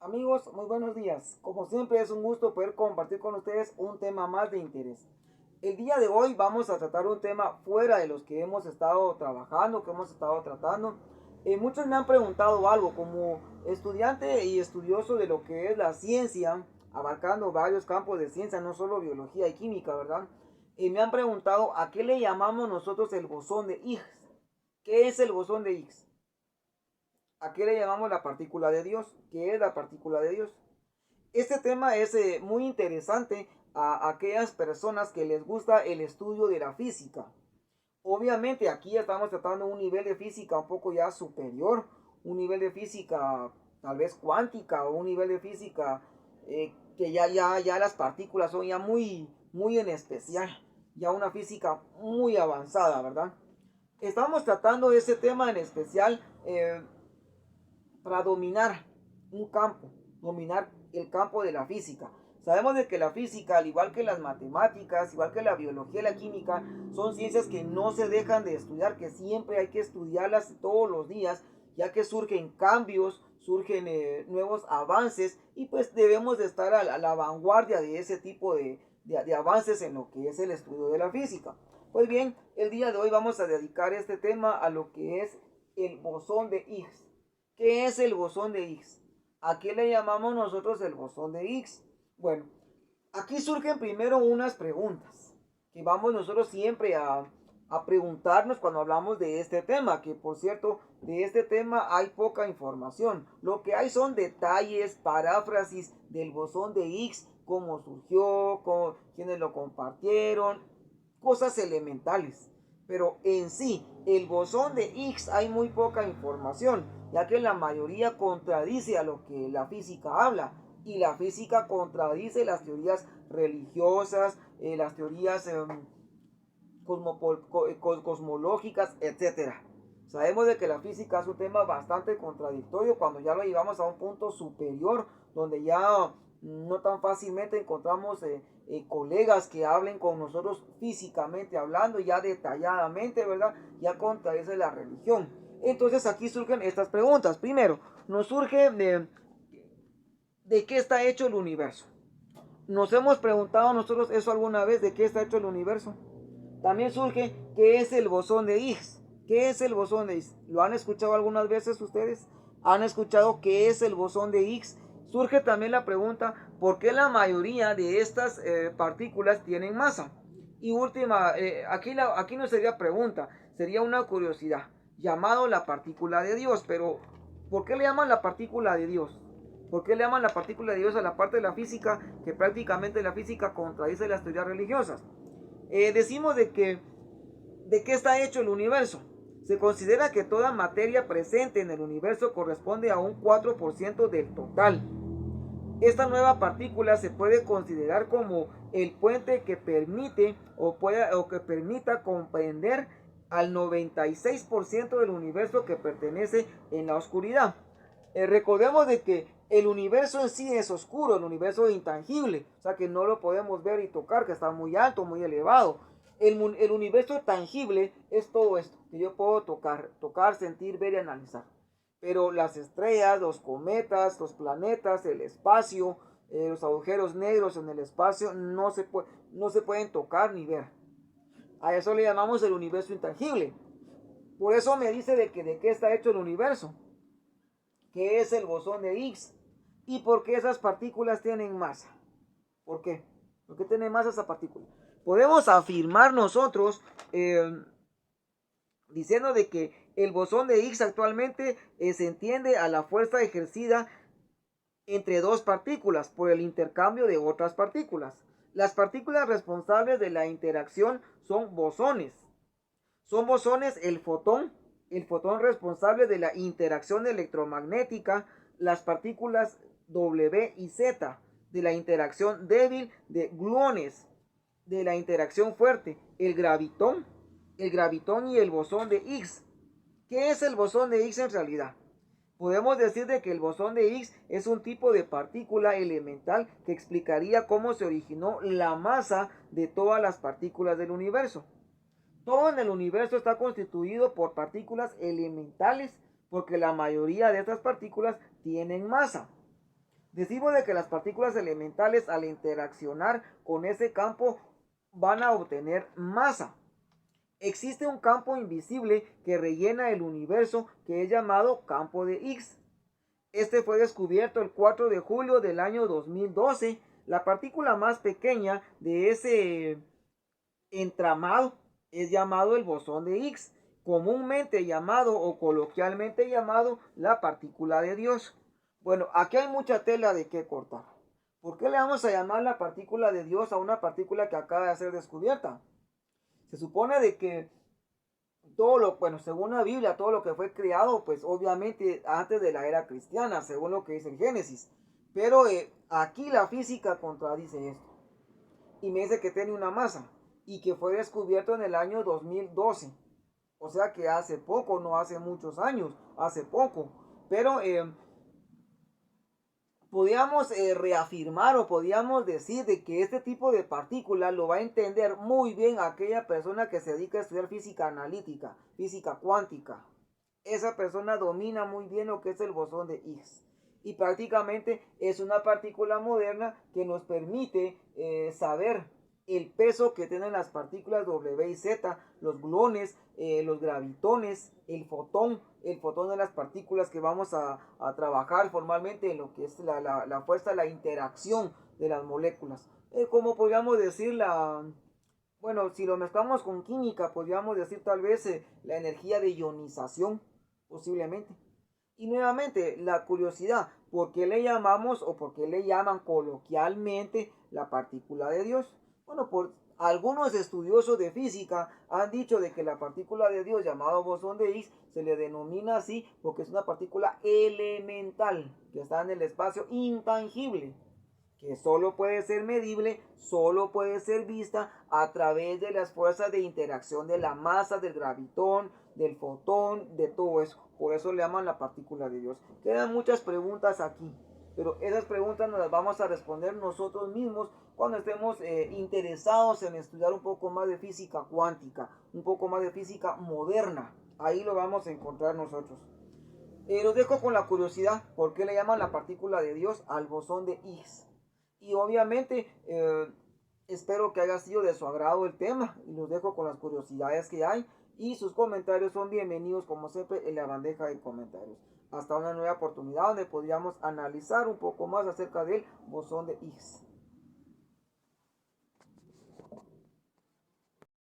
Amigos, muy buenos días. Como siempre es un gusto poder compartir con ustedes un tema más de interés. El día de hoy vamos a tratar un tema fuera de los que hemos estado trabajando, que hemos estado tratando. Muchos me han preguntado algo como estudiante y estudioso de lo que es la ciencia, abarcando varios campos de ciencia, no solo biología y química, ¿verdad? Me han preguntado a qué le llamamos nosotros el bosón de Higgs. ¿Qué es el bosón de Higgs? ¿A qué le llamamos la partícula de Dios? ¿Qué es la partícula de Dios? Este tema es muy interesante a aquellas personas que les gusta el estudio de la física. Obviamente aquí estamos tratando un nivel de física un poco ya superior, un nivel de física tal vez cuántica o un nivel de física que ya las partículas son ya muy en especial, ya una física muy avanzada, ¿verdad? Estamos tratando ese tema en especial para dominar un campo, dominar el campo de la física. Sabemos de que la física, al igual que las matemáticas, igual que la biología y la química, son ciencias que no se dejan de estudiar, que siempre hay que estudiarlas todos los días, ya que surgen cambios, surgen nuevos avances y pues debemos de estar a la vanguardia de ese tipo de avances en lo que es el estudio de la física. Pues bien, el día de hoy vamos a dedicar este tema a lo que es el bosón de Higgs. ¿Qué es el bosón de Higgs? ¿A qué le llamamos nosotros el bosón de Higgs? Bueno, aquí surgen primero unas preguntas que vamos nosotros siempre a preguntarnos cuando hablamos de este tema, que por cierto, de este tema hay poca información. Lo que hay son detalles, paráfrasis del bosón de Higgs, cómo surgió, quiénes lo compartieron, cosas elementales. Pero en sí, el bosón de Higgs hay muy poca información, ya que la mayoría contradice a lo que la física habla. Y la física contradice las teorías religiosas, las teorías cosmológicas, etcétera. Sabemos de que la física es un tema bastante contradictorio cuando ya lo llevamos a un punto superior, donde ya no tan fácilmente encontramos colegas que hablen con nosotros físicamente hablando, ya detalladamente, ¿verdad? Ya contradice la religión. Entonces aquí surgen estas preguntas. Primero, nos surge de qué está hecho el universo. ¿Nos hemos preguntado nosotros eso alguna vez, de qué está hecho el universo? También surge, ¿qué es el bosón de Higgs? ¿Qué es el bosón de Higgs? ¿Lo han escuchado algunas veces ustedes? ¿Han escuchado qué es el bosón de Higgs? Surge también la pregunta, ¿por qué la mayoría de estas partículas tienen masa? Y última, aquí no sería pregunta, sería una curiosidad, llamado la partícula de Dios, pero ¿por qué le llaman la partícula de Dios? ¿Por qué le llaman la partícula de Dios a la parte de la física que prácticamente la física contradice las teorías religiosas? Decimos de qué está hecho el universo. Se considera que toda materia presente en el universo corresponde a un 4% del total. Esta nueva partícula se puede considerar como el puente que permite o que permita comprender al 96% del universo que pertenece en la oscuridad. Recordemos de que el universo en sí es oscuro, el universo es intangible, o sea que no lo podemos ver y tocar, que está muy alto, muy elevado. El universo tangible es todo esto, que yo puedo tocar, sentir, ver y analizar. Pero las estrellas, los cometas, los planetas, el espacio, los agujeros negros en el espacio no se pueden tocar ni ver. A eso le llamamos el universo intangible. Por eso me dice de qué está hecho el universo, qué es el bosón de Higgs y por qué esas partículas tienen masa. ¿Por qué? ¿Por qué tiene masa esa partícula? Podemos afirmar nosotros diciendo de que el bosón de Higgs actualmente se entiende a la fuerza ejercida entre dos partículas por el intercambio de otras partículas. Las partículas responsables de la interacción son bosones. Son bosones el fotón responsable de la interacción electromagnética, las partículas W y Z, de la interacción débil de gluones, de la interacción fuerte, el gravitón y el bosón de Higgs. ¿Qué es el bosón de Higgs en realidad? Podemos decir de que el bosón de Higgs es un tipo de partícula elemental que explicaría cómo se originó la masa de todas las partículas del universo. Todo en el universo está constituido por partículas elementales porque la mayoría de estas partículas tienen masa. Decimos de que las partículas elementales al interaccionar con ese campo van a obtener masa. Existe un campo invisible que rellena el universo que es llamado campo de Higgs. Este fue descubierto el 4 de julio del año 2012. La partícula más pequeña de ese entramado es llamado el bosón de Higgs, comúnmente llamado o coloquialmente llamado la partícula de Dios. Bueno, aquí hay mucha tela de qué cortar. ¿Por qué le vamos a llamar la partícula de Dios a una partícula que acaba de ser descubierta? Se supone de que todo lo, bueno, según la Biblia, todo lo que fue creado, pues obviamente antes de la era cristiana, según lo que dice el Génesis. Pero aquí la física contradice esto. Y me dice que tiene una masa y que fue descubierto en el año 2012. O sea que hace poco, no hace muchos años, hace poco. Pero podíamos reafirmar o podíamos decir de que este tipo de partículas lo va a entender muy bien aquella persona que se dedica a estudiar física analítica, física cuántica. Esa persona domina muy bien lo que es el bosón de Higgs. Y prácticamente es una partícula moderna que nos permite saber el peso que tienen las partículas W y Z, los gluones, los gravitones, el fotón de las partículas que vamos a trabajar formalmente en lo que es la fuerza, la interacción de las moléculas. Como podríamos decir, bueno, si lo mezclamos con química, podríamos decir tal vez la energía de ionización, posiblemente. Y nuevamente, la curiosidad, ¿por qué le llamamos o por qué le llaman coloquialmente la partícula de Dios? Bueno, por algunos estudiosos de física han dicho de que la partícula de Dios llamado bosón de Higgs se le denomina así porque es una partícula elemental que está en el espacio intangible, que solo puede ser medible, solo puede ser vista a través de las fuerzas de interacción de la masa, del gravitón, del fotón, de todo eso. Por eso le llaman la partícula de Dios. Quedan muchas preguntas aquí, pero esas preguntas nos las vamos a responder nosotros mismos cuando estemos interesados en estudiar un poco más de física cuántica, un poco más de física moderna. Ahí lo vamos a encontrar nosotros. Los dejo con la curiosidad, ¿por qué le llaman la partícula de Dios al bosón de Higgs? Y obviamente espero que haya sido de su agrado el tema y los dejo con las curiosidades que hay y sus comentarios son bienvenidos como siempre en la bandeja de comentarios. Hasta una nueva oportunidad donde podríamos analizar un poco más acerca del bosón de Higgs.